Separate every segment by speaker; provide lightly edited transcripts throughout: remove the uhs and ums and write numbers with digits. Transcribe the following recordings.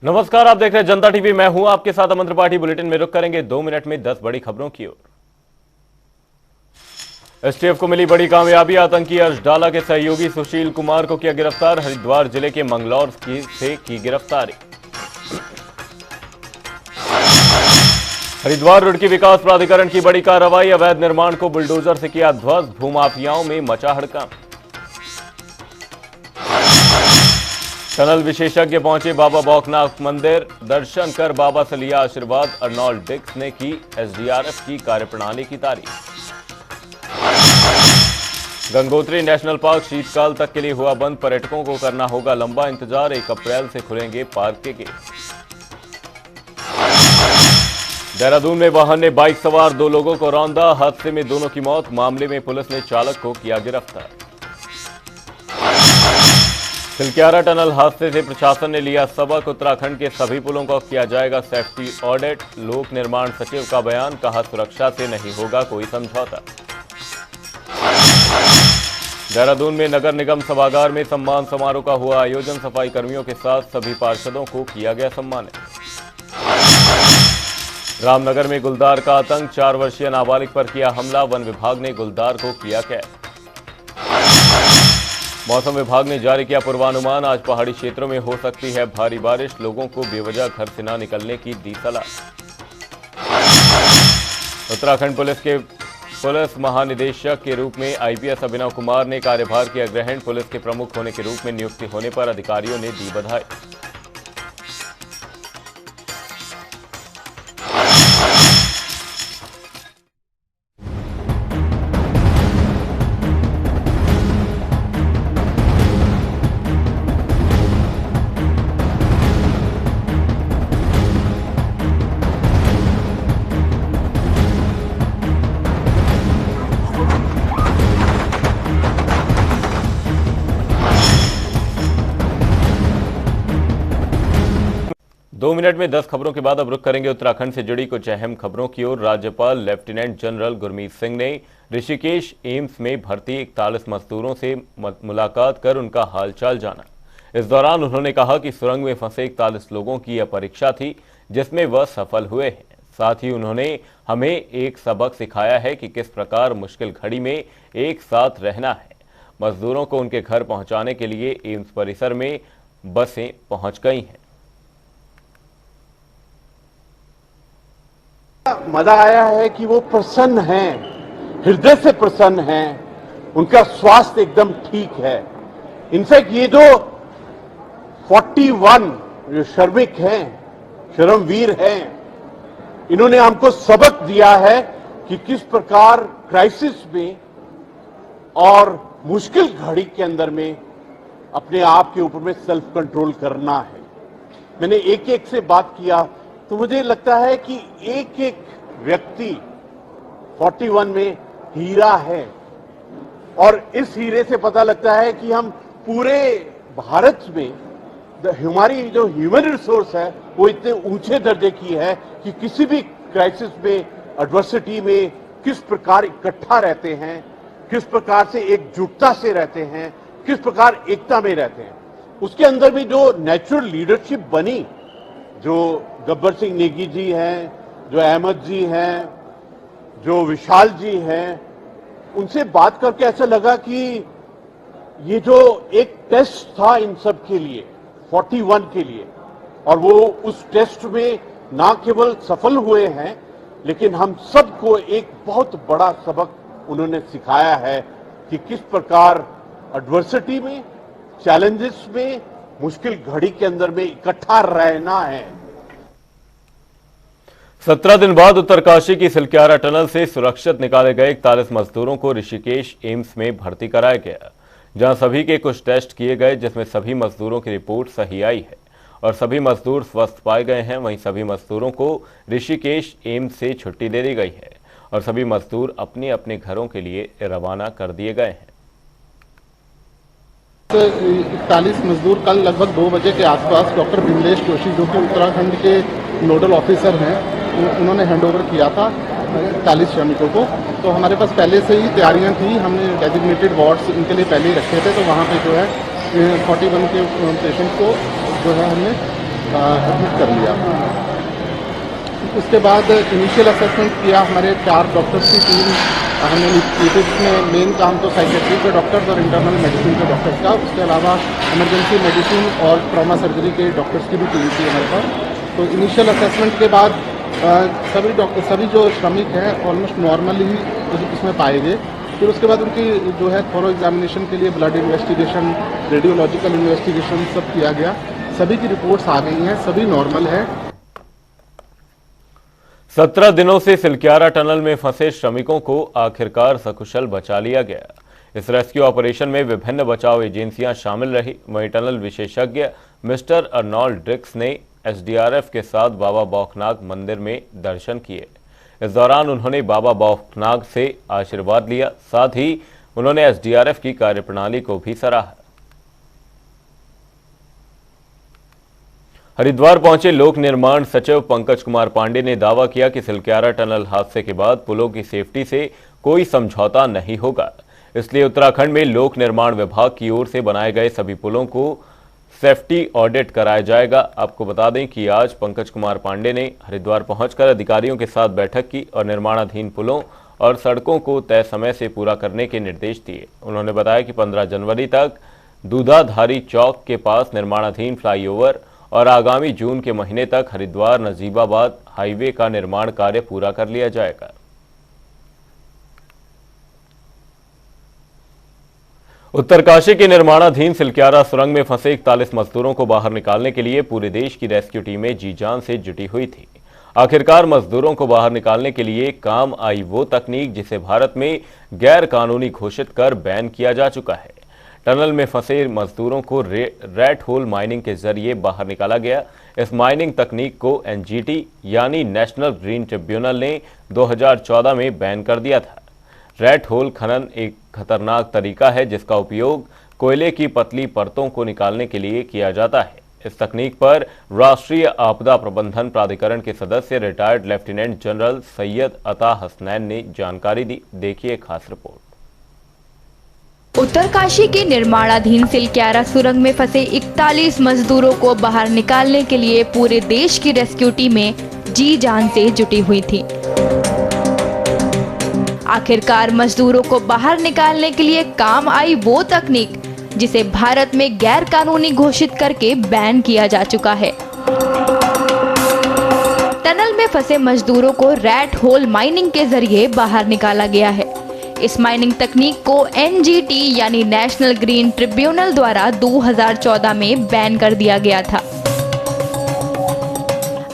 Speaker 1: नमस्कार, आप देख रहे हैं जनता टीवी। मैं हूं आपके साथ अमन त्रिपाठी। बुलेटिन में रुक करेंगे 2 मिनट में 10 बड़ी खबरों की ओर। एसटीएफ को मिली बड़ी कामयाबी। आतंकी अर्श डाला के सहयोगी सुशील कुमार को किया गिरफ्तार। हरिद्वार जिले के मंगलौर से की गिरफ्तारी। हरिद्वार रुड़की विकास प्राधिकरण की बड़ी कार्रवाई। अवैध निर्माण को बुलडोजर से किया ध्वस्त। भूमाफियाओं में मचा हड़कंप। टनल विशेषज्ञ पहुंचे बाबा बौखनाथ मंदिर। दर्शन कर बाबा से लिया आशीर्वाद। अर्नोल्ड डिक्स ने की एसडीआरएफ की कार्यप्रणाली की तारीफ। गंगोत्री नेशनल पार्क शीतकाल तक के लिए हुआ बंद। पर्यटकों को करना होगा लंबा इंतजार। 1 अप्रैल से खुलेंगे पार्क के गेट। देहरादून में वाहन ने बाइक सवार 2 लोगों को रौंदा। हादसे में दोनों की मौत। मामले में पुलिस ने चालक को किया गिरफ्तार। सिलक्यारा टनल हादसे से प्रशासन ने लिया सबक। उत्तराखंड के सभी पुलों का किया जाएगा सेफ्टी ऑडिट। लोक निर्माण सचिव का बयान। कहा, सुरक्षा से नहीं होगा कोई समझौता। देहरादून में नगर निगम सभागार में सम्मान समारोह का हुआ आयोजन। सफाई कर्मियों के साथ सभी पार्षदों को किया गया सम्मानित। रामनगर में गुलदार का आतंक। 4 वर्षीय नाबालिग पर किया हमला। वन विभाग ने गुलदार को किया कैद। मौसम विभाग ने जारी किया पूर्वानुमान। आज पहाड़ी क्षेत्रों में हो सकती है भारी बारिश। लोगों को बेवजह घर से न निकलने की दी सलाह। उत्तराखंड पुलिस के पुलिस महानिदेशक के रूप में आईपीएस अभिनव कुमार ने कार्यभार किया ग्रहण। पुलिस के प्रमुख होने के रूप में नियुक्ति होने पर अधिकारियों ने दी बधाई। दो मिनट में 10 खबरों के बाद अब रुक करेंगे उत्तराखंड से जुड़ी कुछ अहम खबरों की ओर। राज्यपाल लेफ्टिनेंट जनरल गुरमीत सिंह ने ऋषिकेश एम्स में भर्ती 41 मजदूरों से मुलाकात कर उनका हालचाल जाना। इस दौरान उन्होंने कहा कि सुरंग में फंसे 41 लोगों की यह परीक्षा थी जिसमें वह सफल हुए हैं। साथ ही उन्होंने हमें एक सबक सिखाया है कि किस प्रकार मुश्किल घड़ी में एक साथ रहना है। मजदूरों को उनके घर पहुंचाने के लिए एम्स परिसर में बसें पहुंच गई हैं।
Speaker 2: मजा आया है कि वो प्रसन्न हैं, हृदय से प्रसन्न हैं, उनका स्वास्थ्य एकदम ठीक है। इनफैक्ट ये जो 41 जो श्रमिक हैं, श्रमवीर हैं, इन्होंने हमको सबक दिया है कि किस प्रकार क्राइसिस में और मुश्किल घड़ी के अंदर में अपने आप के ऊपर में सेल्फ कंट्रोल करना है। मैंने एक एक से बात किया तो मुझे लगता है कि एक एक व्यक्ति 41 में हीरा है और इस हीरे से पता लगता है कि हम पूरे भारत में हमारी जो ह्यूमन रिसोर्स है वो इतने ऊंचे दर्जे की है कि किसी भी क्राइसिस में, एडवर्सिटी में किस प्रकार इकट्ठा रहते हैं, किस प्रकार से एकजुटता से रहते हैं, किस प्रकार एकता में रहते हैं। उसके अंदर भी जो नेचुरल लीडरशिप बनी, जो गब्बर सिंह नेगी जी हैं, जो अहमद जी हैं, जो विशाल जी हैं, उनसे बात करके ऐसा लगा कि ये जो एक टेस्ट था इन सब के लिए, 41 के लिए, और वो उस टेस्ट में ना केवल सफल हुए हैं लेकिन हम सबको एक बहुत बड़ा सबक उन्होंने सिखाया है कि किस प्रकार एडवर्सिटी में, चैलेंजेस में, मुश्किल घड़ी के अंदर में इकट्ठा रहना है।
Speaker 1: 17 दिन बाद उत्तरकाशी की सिलक्यारा टनल से सुरक्षित निकाले गए 41 मजदूरों को ऋषिकेश एम्स में भर्ती कराया गया, जहां सभी के कुछ टेस्ट किए गए जिसमें सभी मजदूरों की रिपोर्ट सही आई है और सभी मजदूर स्वस्थ पाए गए हैं। वहीं सभी मजदूरों को ऋषिकेश एम्स से छुट्टी दे दी गई है और सभी मजदूर अपने अपने घरों के लिए रवाना कर दिए गए हैं।
Speaker 3: 41 मजदूर कल लगभग 2 बजे के आसपास डॉक्टर बिमलेश जोशी, जो कि उत्तराखंड के नोडल ऑफिसर हैं, उन्होंने हैंडओवर किया था 41 श्रमिकों को। तो हमारे पास पहले से ही तैयारियां थी, हमने डेजिग्नेटेड वार्ड्स इनके लिए पहले ही रखे थे। तो वहाँ पे जो है 41 के पेशेंट को जो है हमने एडमिट कर लिया। उसके बाद इनिशियल असेसमेंट किया हमारे 4 डॉक्टर्स की टीम हमने की थी, जिसमें मेन काम तो साइकेट्री के डॉक्टर्स और इंटरनल मेडिसिन के डॉक्टर्स का, उसके अलावा इमरजेंसी मेडिसिन और ट्रॉमा सर्जरी के डॉक्टर्स की भी टीम थी हमारे पास। तो इनिशियल असेसमेंट के बाद सभी जो श्रमिक हैं ऑलमोस्ट नॉर्मल ही इसमें पाए गए। फिर उसके बाद उनकी जो है थोरो एग्जामिनेशन के लिए ब्लड इन्वेस्टिगेशन, रेडियोलॉजिकल इन्वेस्टिगेशन सब किया गया। सभी की रिपोर्ट्स आ गई हैं, सभी नॉर्मल है।
Speaker 1: 17 दिनों से सिलक्यारा टनल में फंसे श्रमिकों को आखिरकार सकुशल बचा लिया गया। इस रेस्क्यू ऑपरेशन में विभिन्न बचाव एजेंसियां शामिल रही। वहीं टनल विशेषज्ञ मिस्टर अर्नोल्ड ड्रिक्स ने एसडीआरएफ के साथ बाबा बौखनाग मंदिर में दर्शन किए। इस दौरान उन्होंने बाबा बौखनाग से आशीर्वाद लिया। साथ ही उन्होंने एसडीआरएफ की कार्यप्रणाली को भी सराहा। हरिद्वार पहुंचे लोक निर्माण सचिव पंकज कुमार पांडे ने दावा किया कि सिलक्यारा टनल हादसे के बाद पुलों की सेफ्टी से कोई समझौता नहीं होगा। इसलिए उत्तराखंड में लोक निर्माण विभाग की ओर से बनाए गए सभी पुलों को सेफ्टी ऑडिट कराया जाएगा। आपको बता दें कि आज पंकज कुमार पांडे ने हरिद्वार पहुंचकर अधिकारियों के साथ बैठक की और निर्माणाधीन पुलों और सड़कों को तय समय से पूरा करने के निर्देश दिए। उन्होंने बताया कि 15 जनवरी तक दूधाधारी चौक के पास निर्माणाधीन फ्लाईओवर और आगामी जून के महीने तक हरिद्वार नजीबाबाद हाईवे का निर्माण कार्य पूरा कर लिया जाएगा। उत्तरकाशी के निर्माणाधीन सिलक्यारा सुरंग में फंसे 41 मजदूरों को बाहर निकालने के लिए पूरे देश की रेस्क्यू टीमें जी जान से जुटी हुई थी। आखिरकार मजदूरों को बाहर निकालने के लिए काम आई वो तकनीक जिसे भारत में गैर कानूनी घोषित कर बैन किया जा चुका है। टनल में फंसे मजदूरों को रैट होल माइनिंग के जरिए बाहर निकाला गया। इस माइनिंग तकनीक को एनजीटी यानी नेशनल ग्रीन ट्रिब्यूनल ने 2014 में बैन कर दिया था। रैट होल खनन एक खतरनाक तरीका है जिसका उपयोग कोयले की पतली परतों को निकालने के लिए किया जाता है। इस तकनीक पर राष्ट्रीय आपदा प्रबंधन प्राधिकरण के सदस्य रिटायर्ड लेफ्टिनेंट जनरल सैयद अता हसनैन ने जानकारी दी। देखिए खास रिपोर्ट।
Speaker 4: उत्तरकाशी के निर्माणाधीन सिलक्यारा सुरंग में फंसे 41 मजदूरों को बाहर निकालने के लिए पूरे देश की रेस्क्यू टीमें जी जान से जुटी हुई थी। आखिरकार मजदूरों को बाहर निकालने के लिए काम आई वो तकनीक जिसे भारत में गैर कानूनी घोषित करके बैन किया जा चुका है। टनल में फंसे मजदूरों को रैट होल माइनिंग के जरिए बाहर निकाला गया है। इस माइनिंग तकनीक को एनजीटी यानी नेशनल ग्रीन ट्रिब्यूनल द्वारा 2014 में बैन कर दिया गया था।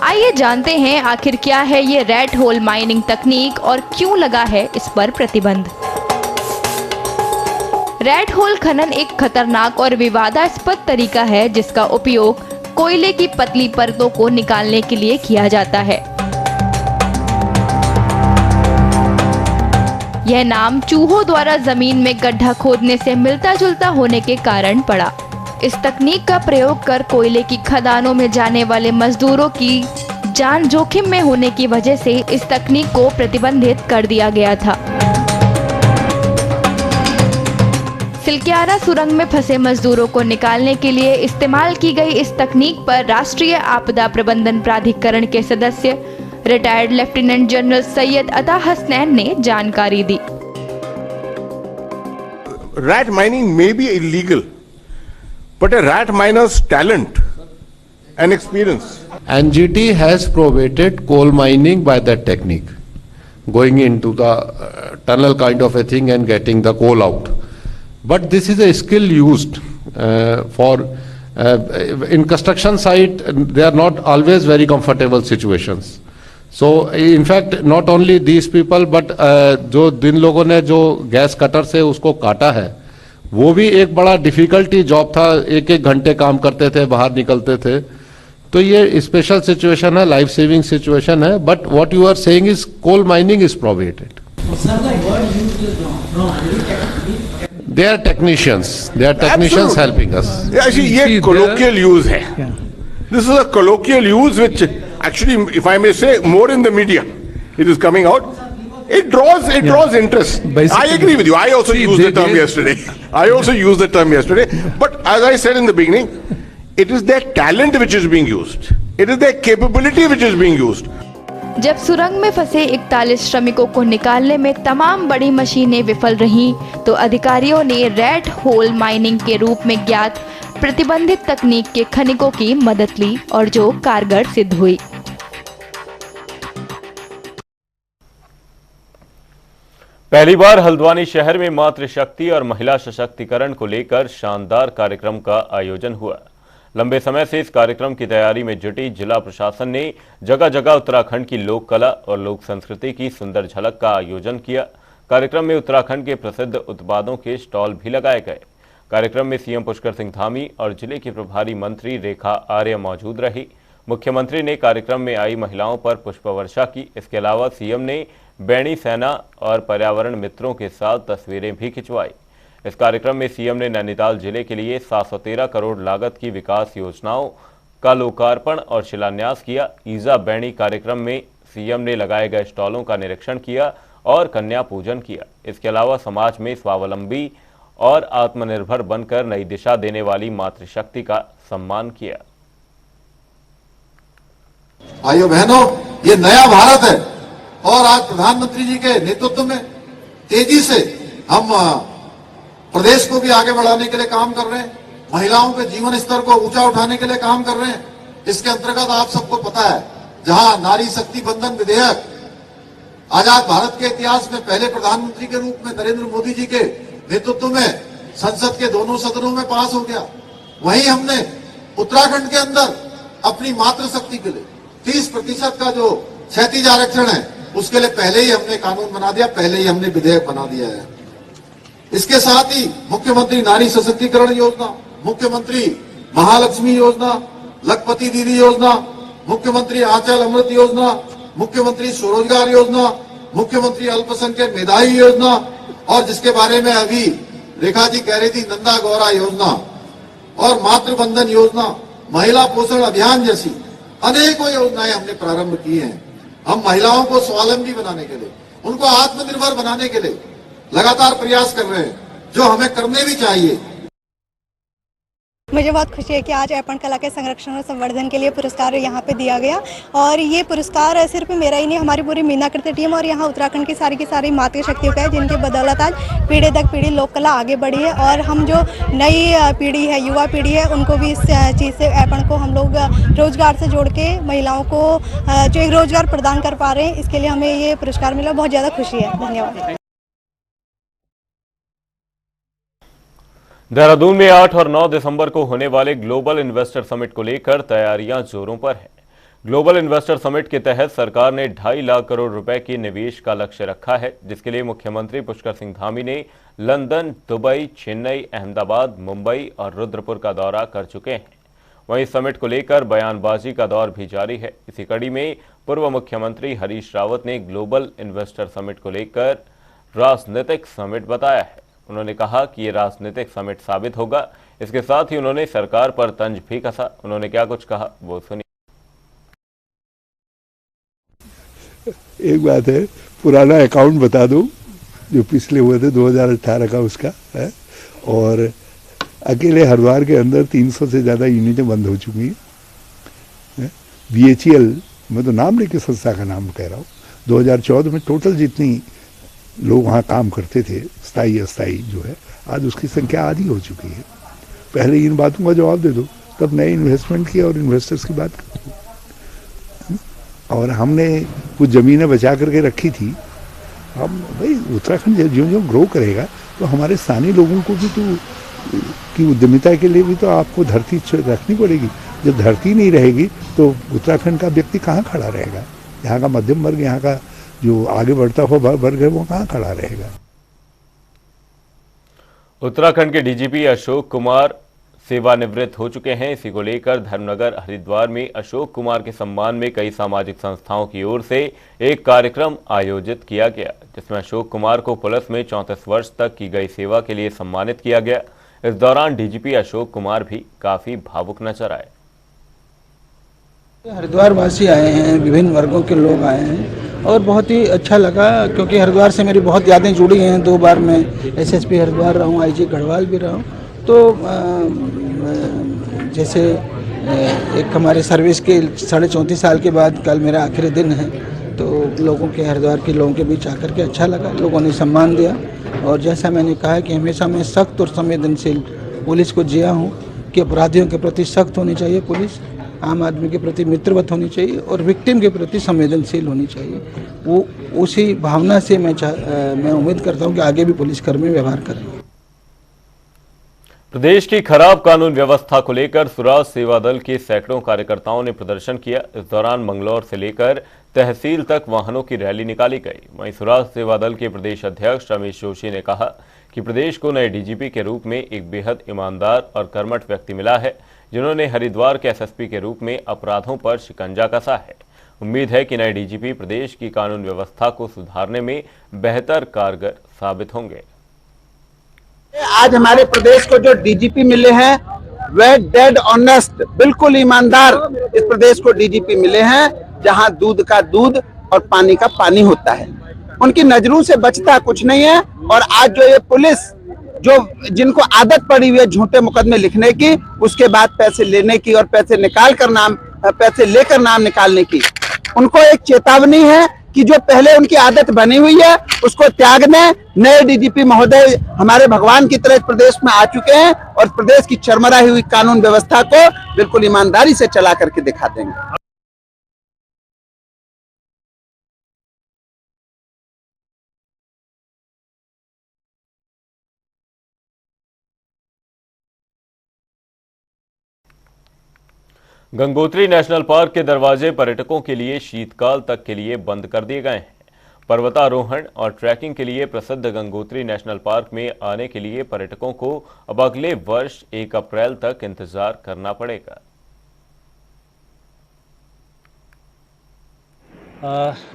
Speaker 4: आइए जानते हैं आखिर क्या है ये रैट होल माइनिंग तकनीक और क्यों लगा है इस पर प्रतिबंध। रैट होल खनन एक खतरनाक और विवादास्पद तरीका है जिसका उपयोग कोयले की पतली परतों को निकालने के लिए किया जाता है। यह नाम चूहों द्वारा जमीन में गड्ढा खोदने से मिलता जुलता होने के कारण पड़ा। इस तकनीक का प्रयोग कर कोयले की खदानों में जाने वाले मजदूरों की जान जोखिम में होने की वजह से इस तकनीक को प्रतिबंधित कर दिया गया था। सिलक्यारा सुरंग में फंसे मजदूरों को निकालने के लिए इस्तेमाल की गई इस तकनीक पर राष्ट्रीय आपदा प्रबंधन प्राधिकरण के सदस्य रिटायर्ड लेफ्टिनेंट जनरल सैयद अता हसनैन ने जानकारी दी।
Speaker 2: Rat mining may be illegal, but a rat miner's talent and experience.
Speaker 5: NGT has prohibited coal mining by that technique, going into the tunnel kind of a thing and getting the coal out. But this is a skill used in construction site. They are not always very comfortable situations. So in fact not only these people but जो जिन लोगों ने जो gas cutter से उसको काटा है वो भी एक बड़ा डिफिकल्टी जॉब था। एक एक घंटे काम करते थे, बाहर निकलते थे। तो ये स्पेशल सिचुएशन है, लाइफ सेविंग सिचुएशन है। But what you are saying is coal mining is prohibited. They are technicians. They are technicians helping us.
Speaker 2: Actually, ये colloquial use है. This is a colloquial use which actually, if I may say, more in the media, it is coming out. It draws interest. Basically, I agree with you. I also used the term yesterday. But as I said in the beginning,
Speaker 6: It is their talent which is being used. It is their capability which is being used.
Speaker 4: जब सुरंग में फंसे 41 श्रमिकों को निकालने में तमाम बड़ी मशीनें विफल रहीं, तो अधिकारियों ने रेड होल माइनिंग के रूप में ज्ञात प्रतिबंधित तकनीक के खनिकों की मदद ली और जो कारगर सिद्ध हुई।
Speaker 1: पहली बार हल्द्वानी शहर में मातृशक्ति और महिला सशक्तिकरण को लेकर शानदार कार्यक्रम का आयोजन हुआ। लंबे समय से इस कार्यक्रम की तैयारी में जुटी जिला प्रशासन ने जगह जगह उत्तराखंड की लोक कला और लोक संस्कृति की सुंदर झलक का आयोजन किया। कार्यक्रम में उत्तराखंड के प्रसिद्ध उत्पादों के स्टॉल भी लगाए गए। कार्यक्रम में सीएम पुष्कर सिंह धामी और जिले की प्रभारी मंत्री रेखा आर्य मौजूद रही। मुख्यमंत्री ने कार्यक्रम में आई महिलाओं पर पुष्प वर्षा की। इसके अलावा सीएम ने बैणी सेना और पर्यावरण मित्रों के साथ तस्वीरें भी खिंचवाई। इस कार्यक्रम में सीएम ने नैनीताल जिले के लिए 713 करोड़ लागत की विकास योजनाओं का लोकार्पण और शिलान्यास किया। ईजा बैणी कार्यक्रम में सीएम ने लगाए गए स्टॉलों का निरीक्षण किया और कन्या पूजन किया। इसके अलावा समाज में स्वावलंबी और आत्मनिर्भर बनकर नई दिशा देने वाली मातृशक्ति का सम्मान किया।
Speaker 7: भाइयों बहनों, ये नया भारत है और आज प्रधानमंत्री जी के नेतृत्व में तेजी से हम प्रदेश को भी आगे बढ़ाने के लिए काम कर रहे हैं, महिलाओं के जीवन स्तर को ऊंचा उठाने के लिए काम कर रहे हैं। इसके अंतर्गत आप सबको पता है, जहां नारी शक्ति बंधन विधेयक आजाद भारत के इतिहास में पहले प्रधानमंत्री के रूप में नरेंद्र मोदी जी के नेतृत्व में संसद के दोनों सदनों में पास हो गया, वहीं हमने उत्तराखंड के अंदर अपनी मातृशक्ति के लिए 30% का जो क्षैतिज आरक्षण है उसके लिए पहले ही हमने कानून बना दिया, पहले ही हमने विधेयक बना दिया है। इसके साथ ही मुख्यमंत्री नारी सशक्तिकरण योजना, मुख्यमंत्री महालक्ष्मी योजना, लखपति दीदी योजना, मुख्यमंत्री आंचल अमृत योजना, मुख्यमंत्री स्वरोजगार योजना, मुख्यमंत्री अल्पसंख्यक मेधावी योजना और जिसके बारे में अभी रेखा जी कह रही थी नंदा गौरा योजना और मातृबंधन योजना, महिला पोषण अभियान जैसी अनेकों योजनाएं हमने प्रारंभ की हैं। हम महिलाओं को स्वावलंबी बनाने के लिए, उनको आत्मनिर्भर बनाने के लिए लगातार प्रयास कर रहे हैं, जो हमें करने भी चाहिए।
Speaker 8: मुझे बहुत खुशी है कि आज अर्पण कला के संरक्षण और संवर्धन के लिए पुरस्कार यहाँ पे दिया गया और ये पुरस्कार सिर्फ मेरा ही नहीं, हमारी पूरी मीनाकृति टीम और यहाँ उत्तराखंड की सारी मातृशक्तियों का है, जिनके बदौलत आज पीढ़ी दर पीढ़ी लोक कला आगे बढ़ी है और हम जो नई पीढ़ी है, युवा पीढ़ी है, उनको भी इस चीज़ से अर्पण को हम लोग रोजगार से जोड़ के महिलाओं को जो एक रोजगार प्रदान कर पा रहे हैं, इसके लिए हमें ये पुरस्कार मिला। बहुत ज़्यादा खुशी है। धन्यवाद।
Speaker 1: देहरादून में 8 और 9 दिसंबर को होने वाले ग्लोबल इन्वेस्टर समिट को लेकर तैयारियां जोरों पर हैं। ग्लोबल इन्वेस्टर समिट के तहत सरकार ने 2.5 लाख करोड़ रुपए के निवेश का लक्ष्य रखा है, जिसके लिए मुख्यमंत्री पुष्कर सिंह धामी ने लंदन, दुबई, चेन्नई, अहमदाबाद, मुंबई और रुद्रपुर का दौरा कर चुके हैं। वहीं समिट को लेकर बयानबाजी का दौर भी जारी है। इसी कड़ी में पूर्व मुख्यमंत्री हरीश रावत ने ग्लोबल इन्वेस्टर समिट को लेकर राजनीतिक समिट बताया है। उन्होंने कहा कि ये राजनीतिक समिट साबित होगा। इसके साथ ही उन्होंने सरकार पर तंज भी कसा। उन्होंने क्या कुछ कहा वो सुनिए।
Speaker 9: एक बात है, पुराना अकाउंट बता दूं जो पिछले हुए थे 2018 का उसका है, और अकेले हरिद्वार के अंदर 300 से ज़्यादा यूनिटें बंद हो चुकी हैं। BHEL, मैं तो नाम लेके संस्था का नाम कह रहा हूँ, 2014 में टोटल जितनी लोग वहाँ काम करते थे, स्थायी अस्थायी जो है, आज उसकी संख्या आधी हो चुकी है। पहले इन बातों का जवाब दे दो, तब नए इन्वेस्टमेंट की और इन्वेस्टर्स की बात करो। और हमने कुछ ज़मीनें बचा करके रखी थी। हम भाई उत्तराखंड जो जो ग्रो करेगा तो हमारे स्थानीय लोगों को भी तो की उद्यमिता के लिए भी तो आपको धरती रखनी पड़ेगी। जब धरती नहीं रहेगी तो उत्तराखंड का व्यक्ति कहाँ खड़ा रहेगा? यहाँ का मध्यम वर्ग, यहाँ का जो आगे बढ़ता हुआ वर्ग है, वो कहाँ खड़ा रहेगा?
Speaker 1: उत्तराखंड के डीजीपी अशोक कुमार सेवानिवृत्त हो चुके हैं। इसी को लेकर धर्मनगर हरिद्वार में अशोक कुमार के सम्मान में कई सामाजिक संस्थाओं की ओर से एक कार्यक्रम आयोजित किया गया, जिसमें अशोक कुमार को पुलिस में 34 वर्ष तक की गई सेवा के लिए सम्मानित किया गया। इस दौरान डीजीपी अशोक कुमार भी काफी भावुक नजर आए।
Speaker 10: हरिद्वार वासी आए हैं, विभिन्न वर्गों के लोग आए हैं और बहुत ही अच्छा लगा, क्योंकि हरिद्वार से मेरी बहुत यादें जुड़ी हैं। 2 बार मैं SSP हरिद्वार रहा हूँ, IG गढ़वाल भी रहा हूँ, तो जैसे एक हमारे सर्विस के 34.5 साल के बाद कल मेरा आखिरी दिन है, तो लोगों के हरिद्वार के लोगों के बीच आकर के अच्छा लगा, लोगों ने सम्मान दिया। और जैसा मैंने कहा कि हमेशा मैं सख्त और संवेदनशील पुलिस को जिया हूँ कि अपराधियों के प्रति सख्त होनी चाहिए पुलिस, आम आदमी के प्रति मित्रवत होनी चाहिए और विक्टिम के प्रति संवेदनशील होनी चाहिए। वो उसी भावना से मैं उम्मीद करता हूँ कि आगे भी पुलिसकर्मी व्यवहार करें।
Speaker 1: प्रदेश की खराब कानून व्यवस्था को लेकर स्वराज सेवा दल के सैकड़ों कार्यकर्ताओं ने प्रदर्शन किया। इस दौरान मंगलौर से लेकर तहसील तक वाहनों की रैली निकाली गई। वहीं स्वराज सेवा दल के प्रदेश अध्यक्ष रमेश जोशी ने कहा कि प्रदेश को नए डीजीपी के रूप में एक बेहद ईमानदार और कर्मठ व्यक्ति मिला है, जिन्होंने हरिद्वार के एसएसपी के रूप में अपराधों पर शिकंजा कसा है। उम्मीद है कि नए डीजीपी प्रदेश की कानून व्यवस्था को सुधारने में बेहतर कारगर साबित होंगे।
Speaker 11: आज हमारे प्रदेश को जो डीजीपी मिले हैं वह डेड ऑनेस्ट, बिल्कुल ईमानदार इस प्रदेश को डीजीपी मिले हैं, जहां दूध का दूध और पानी का पानी होता है। उनकी नजरों से बचता कुछ नहीं है। और आज जो ये पुलिस जो जिनको आदत पड़ी हुई है झूठे मुकदमे लिखने की, उसके बाद पैसे लेने की और पैसे लेकर नाम निकालने की, उनको एक चेतावनी है कि जो पहले उनकी आदत बनी हुई है उसको त्याग दें। नए डीजीपी महोदय हमारे भगवान की तरह प्रदेश में आ चुके हैं और प्रदेश की चरमराई हुई कानून व्यवस्था को बिल्कुल ईमानदारी से चला करके दिखा देंगे।
Speaker 1: गंगोत्री नेशनल पार्क के दरवाजे पर्यटकों के लिए शीतकाल तक के लिए बंद कर दिए गए हैं। पर्वतारोहण और ट्रैकिंग के लिए प्रसिद्ध गंगोत्री नेशनल पार्क में आने के लिए पर्यटकों को अब अगले वर्ष 1 अप्रैल तक इंतजार करना पड़ेगा।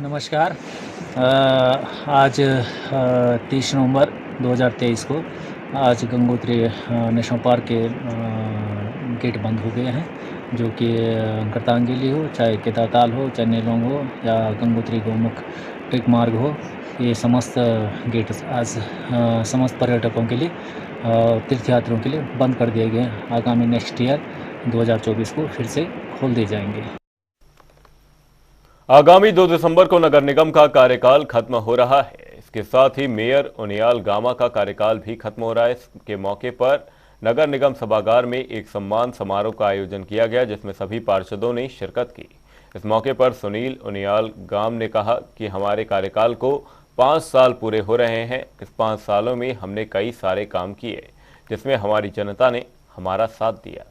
Speaker 12: नमस्कार। आज 30 नवंबर 2023 को आज गंगोत्री नेशनल पार्क के गेट बंद हो गए हैं, जो कि गर्तांगिली हो, चाहे केदारताल हो, चाहे नेलोंग हो या गंगोत्री गोमुख ट्रेक मार्ग हो, ये समस्त गेट आज समस्त पर्यटकों के लिए, तीर्थयात्रियों के लिए बंद कर दिए गए हैं। आगामी नेक्स्ट ईयर 2024 को फिर से खोल दिए जाएंगे।
Speaker 1: आगामी 2 दिसंबर को नगर निगम का कार्यकाल खत्म हो रहा है। इसके साथ ही मेयर उनियाल गामा का कार्यकाल भी खत्म हो रहा है। इसके मौके पर नगर निगम सभागार में एक सम्मान समारोह का आयोजन किया गया, जिसमें सभी पार्षदों ने शिरकत की। इस मौके पर सुनील उनियाल गाम ने कहा कि हमारे कार्यकाल को 5 साल पूरे हो रहे हैं। इस 5 सालों में हमने कई सारे काम किए, जिसमें हमारी जनता ने हमारा साथ दिया।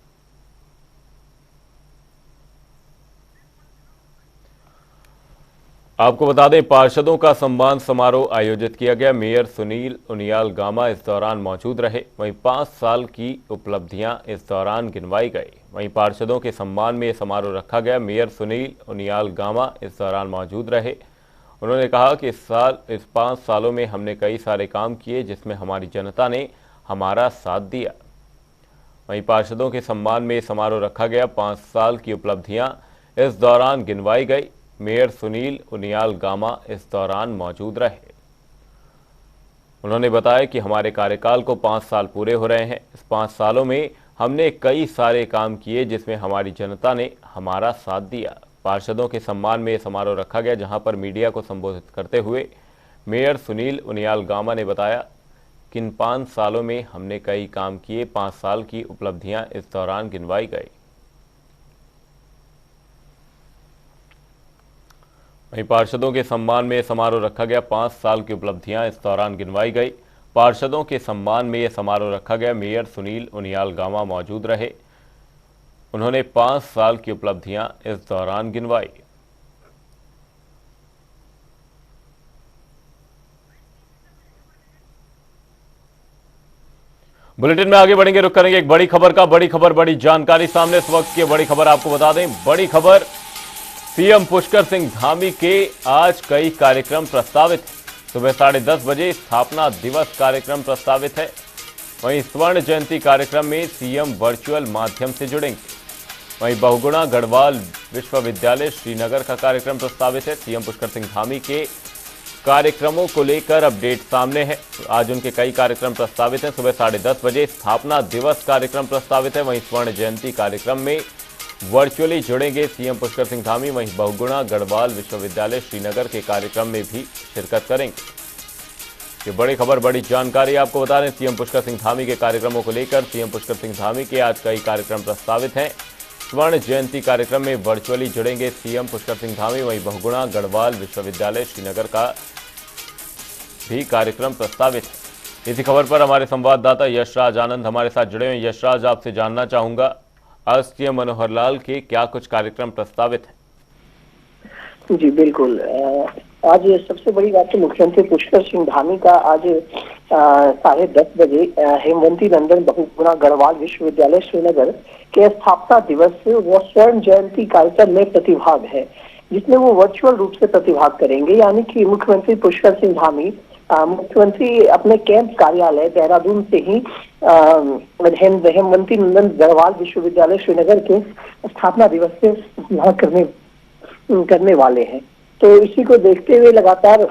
Speaker 1: आपको बता दें, पार्षदों का सम्मान समारोह आयोजित किया गया। मेयर सुनील उनियाल गामा इस दौरान मौजूद रहे। वहीं 5 साल की उपलब्धियां इस दौरान गिनवाई गई। वहीं पार्षदों के सम्मान में यह समारोह रखा गया। मेयर सुनील उनियाल गामा इस दौरान मौजूद रहे। उन्होंने कहा कि इस 5 सालों में हमने कई सारे काम किए, जिसमें हमारी जनता ने हमारा साथ दिया। वहीं पार्षदों के सम्मान में समारोह रखा गया। 5 साल की उपलब्धियां इस दौरान गिनवाई गई। मेयर सुनील उनियाल गामा इस दौरान मौजूद रहे। उन्होंने बताया कि हमारे कार्यकाल को 5 साल पूरे हो रहे हैं। इस 5 सालों में हमने कई सारे काम किए, जिसमें हमारी जनता ने हमारा साथ दिया। पार्षदों के सम्मान में यह समारोह रखा गया, जहां पर मीडिया को संबोधित करते हुए मेयर सुनील उनियाल गामा ने बताया कि इन 5 सालों में हमने कई काम किए। 5 साल की उपलब्धियां इस दौरान गिनवाई गई। वहीं पार्षदों के सम्मान में समारोह रखा गया। 5 साल की उपलब्धियां इस दौरान गिनवाई गई। पार्षदों के सम्मान में यह समारोह रखा गया। मेयर सुनील उनियाल गामा मौजूद रहे। उन्होंने 5 साल की उपलब्धियां इस दौरान गिनवाई। बुलेटिन में आगे बढ़ेंगे, रुक करेंगे एक बड़ी खबर का। बड़ी खबर, बड़ी जानकारी सामने इस वक्त की बड़ी खबर आपको बता दें। बड़ी खबर, सीएम पुष्कर सिंह धामी के आज कई कार्यक्रम प्रस्तावित हैं। सुबह 10:30 बजे स्थापना दिवस कार्यक्रम प्रस्तावित है। वहीं स्वर्ण जयंती कार्यक्रम में सीएम वर्चुअल माध्यम से जुड़ेंगे। वहीं बहुगुणा गढ़वाल विश्वविद्यालय श्रीनगर का कार्यक्रम प्रस्तावित है। सीएम पुष्कर सिंह धामी के कार्यक्रमों को लेकर अपडेट सामने है। आज उनके कई कार्यक्रम प्रस्तावित हैं। सुबह 10:30 बजे स्थापना दिवस कार्यक्रम प्रस्तावित है। वहीं स्वर्ण जयंती कार्यक्रम में वर्चुअली जुड़ेंगे सीएम पुष्कर सिंह धामी। वहीं बहुगुणा गढ़वाल विश्वविद्यालय श्रीनगर के कार्यक्रम में भी शिरकत करेंगे। ये बड़ी खबर, बड़ी जानकारी आपको बता दें। सीएम पुष्कर सिंह धामी के कार्यक्रमों को लेकर सीएम पुष्कर सिंह धामी के आज कई कार्यक्रम प्रस्तावित हैं। स्वर्ण जयंती कार्यक्रम में वर्चुअली जुड़ेंगे सीएम पुष्कर सिंह धामी। वहीं बहुगुणा गढ़वाल विश्वविद्यालय श्रीनगर का भी कार्यक्रम प्रस्तावित है। इसी खबर पर हमारे संवाददाता यशराज आनंद हमारे साथ जुड़े हुए हैं। यशराज, आपसे जानना चाहूंगा, आज सीएम मनोहर लाल के क्या कुछ कार्यक्रम प्रस्तावित है?
Speaker 13: जी बिल्कुल, आज सबसे बड़ी बात तो मुख्यमंत्री पुष्कर सिंह धामी का आज 10:30 बजे हेमवती नंदन बहुगुणा गढ़वाल विश्वविद्यालय श्रीनगर के स्थापना दिवस व स्वर्ण जयंती कार्यक्रम में प्रतिभाग है, जिसमें वो वर्चुअल रूप से प्रतिभाग करेंगे। यानी कि मुख्यमंत्री पुष्कर सिंह धामी मुख्यमंत्री अपने कैंप कार्यालय देहरादून से ही हेमवती नंदन गढ़वाल विश्वविद्यालय श्रीनगर के स्थापना दिवस से प्रतिभाग करने वाले हैं। तो इसी को देखते हुए लगातार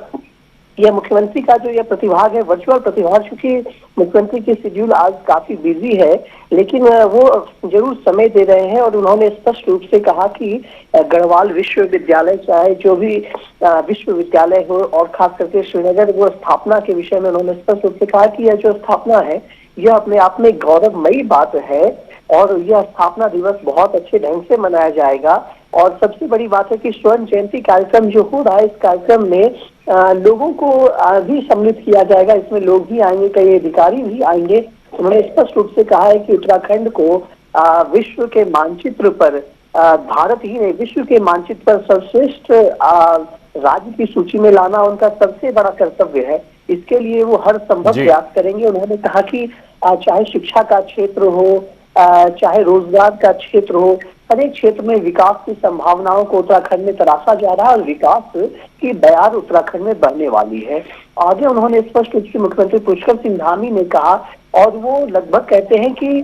Speaker 13: यह मुख्यमंत्री का जो यह प्रतिभाग है, वर्चुअल प्रतिभाग, चूंकि मुख्यमंत्री की शेड्यूल आज काफी बिजी है, लेकिन वो जरूर समय दे रहे हैं। और उन्होंने स्पष्ट रूप से कहा कि गढ़वाल विश्वविद्यालय चाहे जो भी विश्वविद्यालय हो, और खास करके श्रीनगर, वो स्थापना के विषय में उन्होंने स्पष्ट रूप से कहा कि यह जो स्थापना है यह अपने आप में गौरवमयी बात है और यह स्थापना दिवस बहुत अच्छे ढंग से मनाया जाएगा। और सबसे बड़ी बात है कि स्वर्ण जयंती कार्यक्रम जो हो रहा है, इस कार्यक्रम में लोगों को भी सम्मिलित किया जाएगा। इसमें लोग भी आएंगे, कई अधिकारी भी आएंगे। उन्होंने स्पष्ट रूप से कहा है कि उत्तराखंड को विश्व के मानचित्र पर, भारत ही नहीं विश्व के मानचित्र पर सर्वश्रेष्ठ राज्य की सूची में लाना उनका सबसे बड़ा कर्तव्य है। इसके लिए वो हर संभव प्रयास करेंगे। उन्होंने कहा कि चाहे शिक्षा का क्षेत्र हो, चाहे रोजगार का क्षेत्र हो, हर एक क्षेत्र में विकास की संभावनाओं को उत्तराखंड में तराशा जा रहा है और विकास की बयार उत्तराखंड में बढ़ने वाली है। आगे उन्होंने स्पष्ट रूप से मुख्यमंत्री पुष्कर सिंह धामी ने कहा, और वो लगभग कहते हैं कि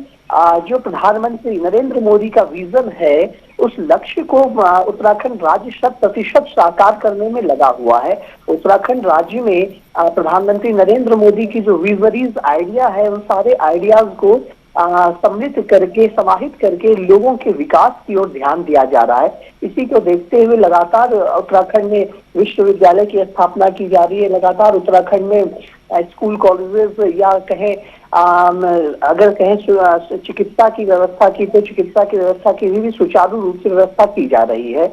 Speaker 13: जो प्रधानमंत्री नरेंद्र मोदी का विजन है, उस लक्ष्य को उत्तराखंड राज्य 100% साकार करने में लगा हुआ है। उत्तराखंड राज्य में प्रधानमंत्री नरेंद्र मोदी की जो विजनरीज आइडिया है, उन सारे आइडियाज को सम्मिलित करके, समाहित करके लोगों के विकास की ओर ध्यान दिया जा रहा है। इसी को देखते हुए लगातार उत्तराखंड में विश्वविद्यालय की स्थापना की जा रही है। लगातार उत्तराखंड में स्कूल, कॉलेजेस या कहें अगर कहें चिकित्सा की व्यवस्था की, तो चिकित्सा की व्यवस्था की भी सुचारू रूप से व्यवस्था की जा रही है।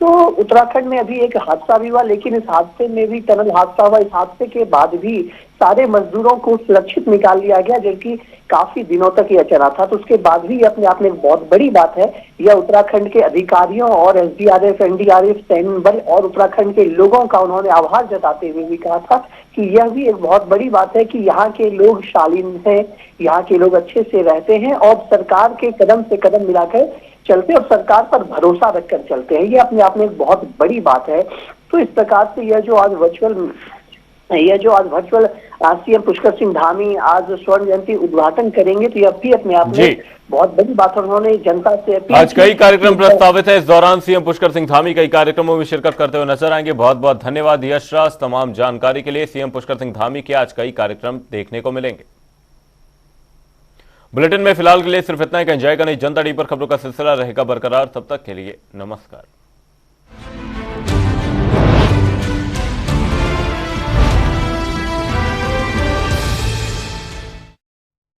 Speaker 13: तो उत्तराखंड में अभी एक हादसा भी हुआ, लेकिन इस हादसे में भी, टनल हादसा हुआ, इस हादसे के बाद भी सारे मजदूरों को सुरक्षित निकाल लिया गया, जबकि काफी दिनों तक यह चला था। तो उसके बाद भी अपने आप में एक बहुत बड़ी बात है। यह उत्तराखंड के अधिकारियों और SDRF, NDRF, सैन्य बल और उत्तराखंड के लोगों का उन्होंने आभार जताते हुए भी कहा था कि यह भी एक बहुत बड़ी बात है कि यहाँ के लोग शालीन हैं, यहाँ के लोग अच्छे से रहते हैं और सरकार के कदम से कदम मिलाकर चलते और सरकार पर भरोसा रखकर चलते हैं। ये अपने आप में एक बहुत बड़ी बात है। तो इस प्रकार से यह जो आज वर्चुअल सीएम पुष्कर सिंह धामी आज स्वर्ण जयंती उद्घाटन करेंगे, तो यह भी अपने आप में बहुत बड़ी बात है। उन्होंने जनता से
Speaker 1: आज कई कार्यक्रम प्रस्तावित है। इस दौरान सीएम पुष्कर सिंह धामी कई कार्यक्रमों में शिरकत करते हुए नजर आएंगे। बहुत बहुत धन्यवाद यशराज तमाम जानकारी के लिए। सीएम पुष्कर सिंह धामी के आज कई कार्यक्रम देखने को मिलेंगे। बुलेटिन में फिलहाल के लिए सिर्फ इतना ही। एंजॉय करने जनता डी पर खबरों का सिलसिला रहेगा बरकरार। तब तक के लिए नमस्कार।